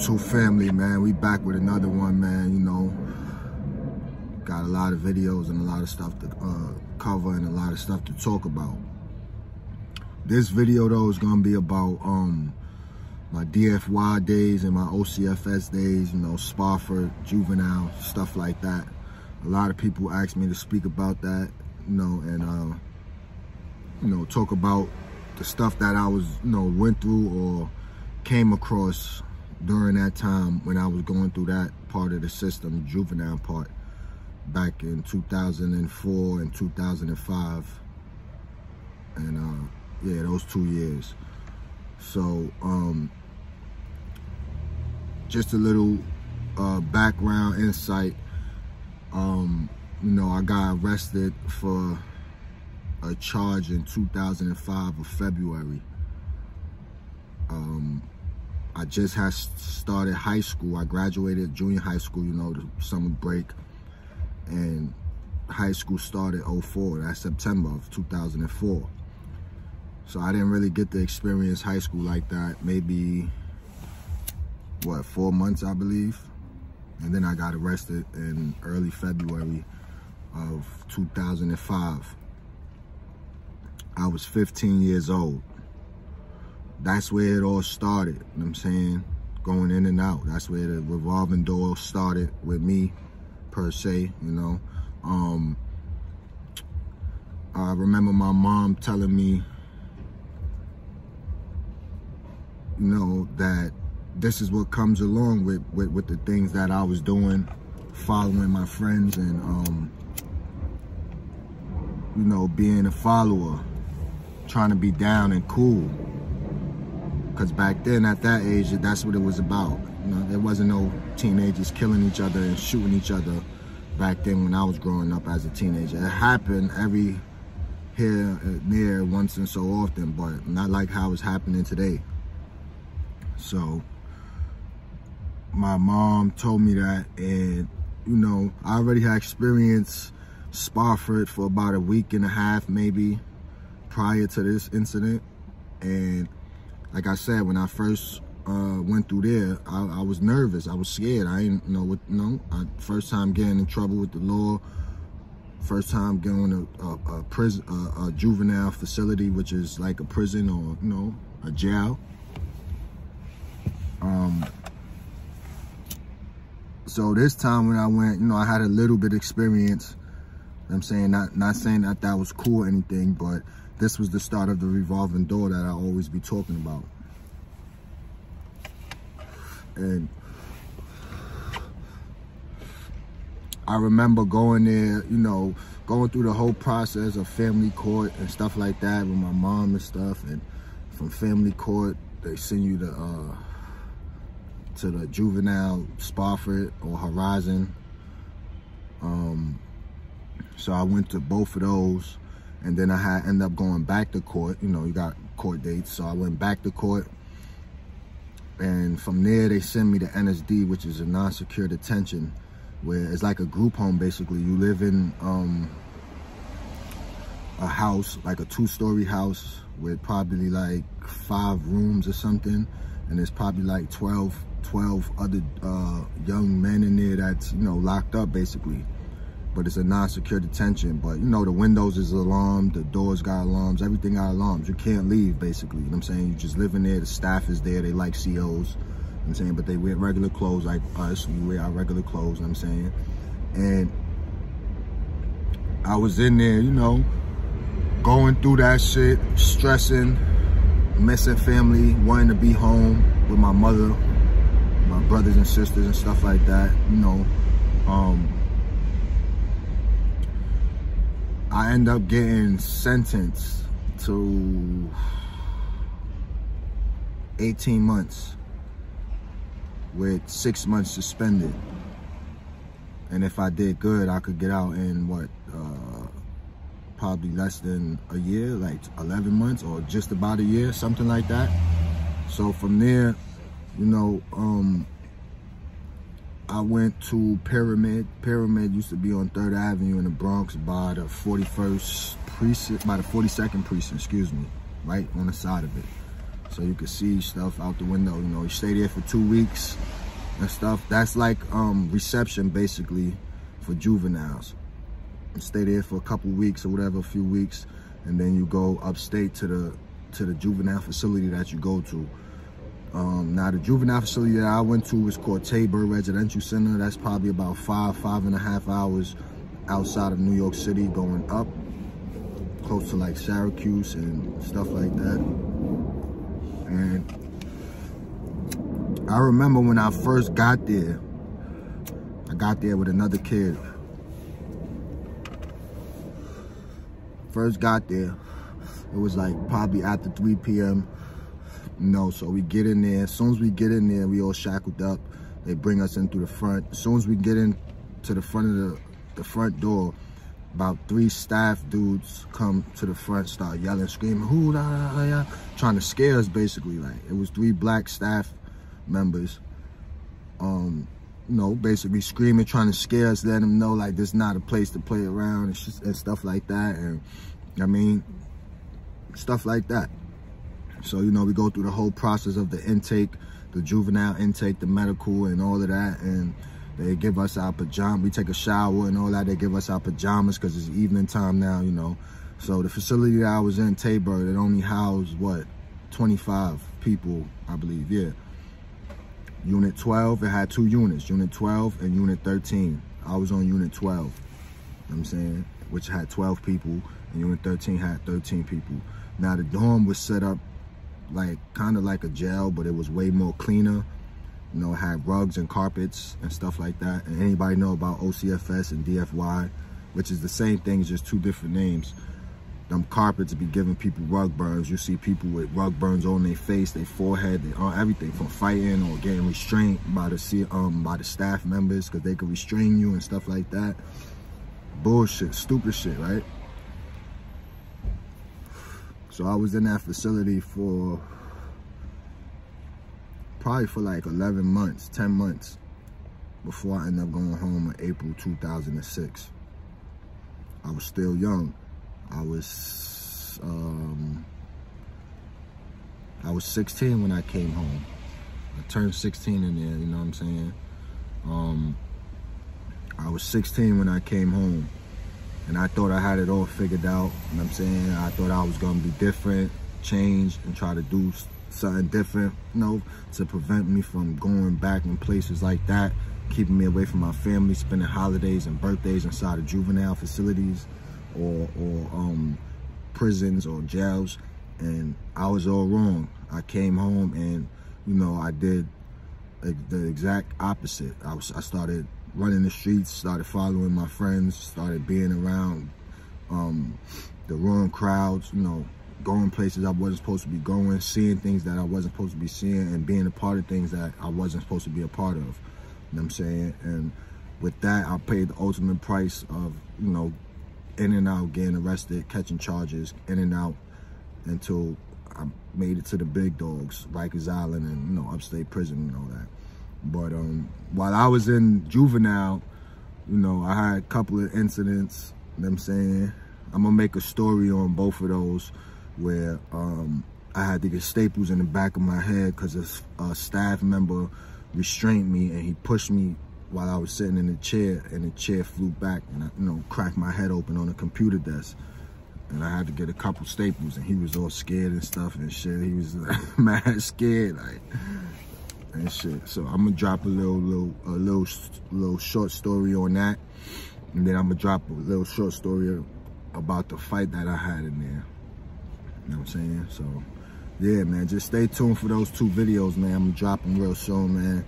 YouTube family, man. We back with another one, man. You know, got a lot of videos and a lot of stuff to cover and a lot of stuff to talk about. This video though is gonna be about my DFY days and my OCFS days, you know, Spofford, juvenile, stuff like that. A lot of people asked me to speak about that, you know, and you know, talk about the stuff that I was, you know, went through or came across during that time when I was going through that part of the system, juvenile part, back in 2004 and 2005. And yeah, those 2 years. So just a little background insight. You know, I got arrested for a charge in 2005 of February. I just had started high school. I graduated junior high school, you know, the summer break, and high school started 04, that's September of 2004. So I didn't really get to experience high school like that. Maybe, what, 4 months, I believe. And then I got arrested in early February of 2005. I was 15 years old. That's where it all started, you know what I'm saying? Going in and out. That's where the revolving door started with me, per se, you know. I remember my mom telling me, you know, that this is what comes along with the things that I was doing, following my friends and, you know, being a follower, trying to be down and cool. Because back then, at that age, that's what it was about. You know, there wasn't no teenagers killing each other and shooting each other back then when I was growing up as a teenager. It happened every here and there, once and so often, but not like how it's happening today. So my mom told me that, and you know, I already had experienced Spofford for about a week and a half maybe prior to this incident. And like I said, when I first went through there, I was nervous. I was scared. I didn't know what, you know, first time getting in trouble with the law, first time going to a prison, a juvenile facility, which is like a prison or, you know, a jail. So this time when I went, you know, I had a little bit of experience. I'm saying, not saying that that was cool or anything, but this was the start of the revolving door that I always be talking about. And I remember going there, you know, going through the whole process of family court and stuff like that with my mom and stuff. And from family court, they send you to the juvenile Spofford or Horizon. So I went to both of those, and then I ended up going back to court. You know, you got court dates, so I went back to court, and from there they sent me to NSD, which is a non-secure detention, where it's like a group home basically. You live in a house, like a 2-story house with probably like 5 rooms or something, and there's probably like 12 other young men in there that's, you know, locked up basically. But it's a non-secure detention. But you know, the windows is alarmed, the doors got alarms, everything got alarms. You can't leave basically, you know what I'm saying? You just live in there, the staff is there, they like COs, you know what I'm saying? But they wear regular clothes like us, we wear our regular clothes, you know what I'm saying? And I was in there, you know, going through that shit, stressing, missing family, wanting to be home with my mother, my brothers and sisters and stuff like that, you know. I end up getting sentenced to 18 months with 6 months suspended. And if I did good, I could get out in what, probably less than a year, like 11 months or just about a year, something like that. So from there, you know, I went to Pyramid. Pyramid used to be on 3rd Avenue in the Bronx by the 41st precinct, by the 42nd precinct, excuse me, right on the side of it. so you could see stuff out the window. You know, you stay there for 2 weeks and stuff. That's like reception basically for juveniles. You stay there for a couple weeks or whatever, a few weeks, and then you go upstate to the juvenile facility that you go to. Now the juvenile facility that I went to is called Tabor Residential Center. That's probably about 5.5 hours outside of New York City, going up close to like Syracuse and stuff like that. And I remember when I first got there, I got there with another kid. First got there, it was like probably after 3 p.m. You know, so we get in there. As soon as we get in there, we all shackled up. They bring us in through the front. As soon as we get in to the front of the front door, about 3 staff dudes come to the front, start yelling, screaming, "Who da da," trying to scare us basically. Like, it was 3 black staff members, you know, basically screaming, trying to scare us, letting them know like this is not a place to play around and stuff like that. And I mean, stuff like that. So, you know, we go through the whole process of the intake, the juvenile intake, the medical and all of that. And they give us our pajamas. We take a shower and all that. They give us our pajamas because it's evening time now, you know. So the facility that I was in, Tabor, it only housed, what, 25 people, I believe, yeah. Unit 12, it had 2 units, Unit 12 and Unit 13. I was on Unit 12, you know what I'm saying, which had 12 people, and Unit 13 had 13 people. Now the dorm was set up like kind of like a jail, but it was way more cleaner. You know, it had rugs and carpets and stuff like that. And anybody know about OCFS and DFY, which is the same thing, it's just 2 different names. Them carpets be giving people rug burns. You see people with rug burns on their face, their forehead, everything, from fighting or getting restrained by the staff members because they could restrain you and stuff like that. Bullshit, stupid shit, right? So I was in that facility for probably for like 11 months, 10 months before I ended up going home in April 2006. I was still young. I was 16 when I came home. I turned 16 in there, you know what I'm saying? I was 16 when I came home. And I thought I had it all figured out, you know what I'm saying? I thought I was gonna be different, change, and try to do something different, you know, to prevent me from going back in places like that, keeping me away from my family, spending holidays and birthdays inside of juvenile facilities or prisons or jails. And I was all wrong. I came home and, you know, I did the exact opposite. I started running the streets, started following my friends, started being around the wrong crowds, you know, going places I wasn't supposed to be going, seeing things that I wasn't supposed to be seeing, and being a part of things that I wasn't supposed to be a part of, you know what I'm saying? And with that, I paid the ultimate price of, you know, in and out, getting arrested, catching charges, in and out, until I made it to the big dogs, Rikers Island and, you know, upstate prison and all that. But while I was in juvenile, you know, I had a couple of incidents, you know what I'm saying? I'm gonna make a story on both of those where I had to get staples in the back of my head because a staff member restrained me and he pushed me while I was sitting in the chair, and the chair flew back and I, you know, cracked my head open on a computer desk. And I had to get a couple staples, and he was all scared and stuff and shit. He was mad scared, like, and shit. So I'm gonna drop a little short story on that, and then I'm gonna drop a little short story about the fight that I had in there. You know what I'm saying? So yeah, man, just stay tuned for those 2 videos, man. I'm gonna drop them real soon, man.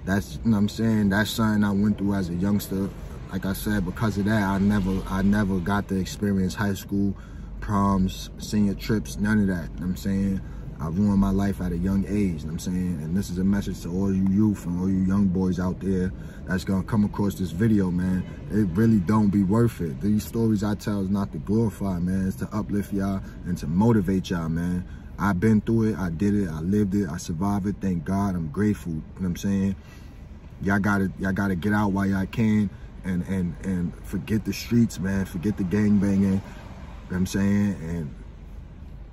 That's, you know what I'm saying, that's something I went through as a youngster. Like I said, because of that, I never got to experience high school, proms, senior trips, none of that, you know what I'm saying? I ruined my life at a young age, you know what I'm saying? And this is a message to all you youth and all you young boys out there that's gonna come across this video, man. It really don't be worth it. These stories I tell is not to glorify, man. It's to uplift y'all and to motivate y'all, man. I've been through it, I did it, I lived it, I survived it, thank God, I'm grateful, you know what I'm saying? Y'all gotta get out while y'all can and forget the streets, man, forget the gangbanging, you know what I'm saying? And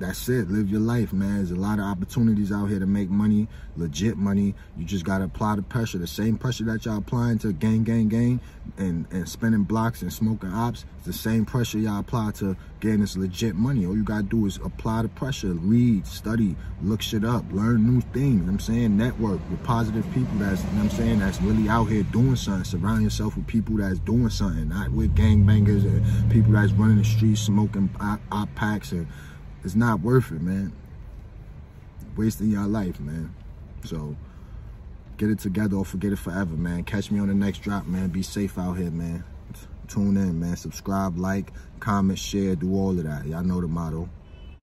that's it. Live your life, man. There's a lot of opportunities out here to make money, legit money. You just got to apply the pressure. The same pressure that y'all applying to gang, and spending blocks and smoking ops, it's the same pressure y'all apply to getting this legit money. All you got to do is apply the pressure. Read, study, look shit up, learn new things. You know what I'm saying? Network with positive people that's, you know what I'm saying, that's really out here doing something. Surround yourself with people that's doing something, not with gangbangers and people that's running the streets smoking op packs. And it's not worth it, man. Wasting your life, man. So get it together or forget it forever, man. Catch me on the next drop, man. Be safe out here, man. Tune in, man. Subscribe, like, comment, share, do all of that. Y'all know the motto.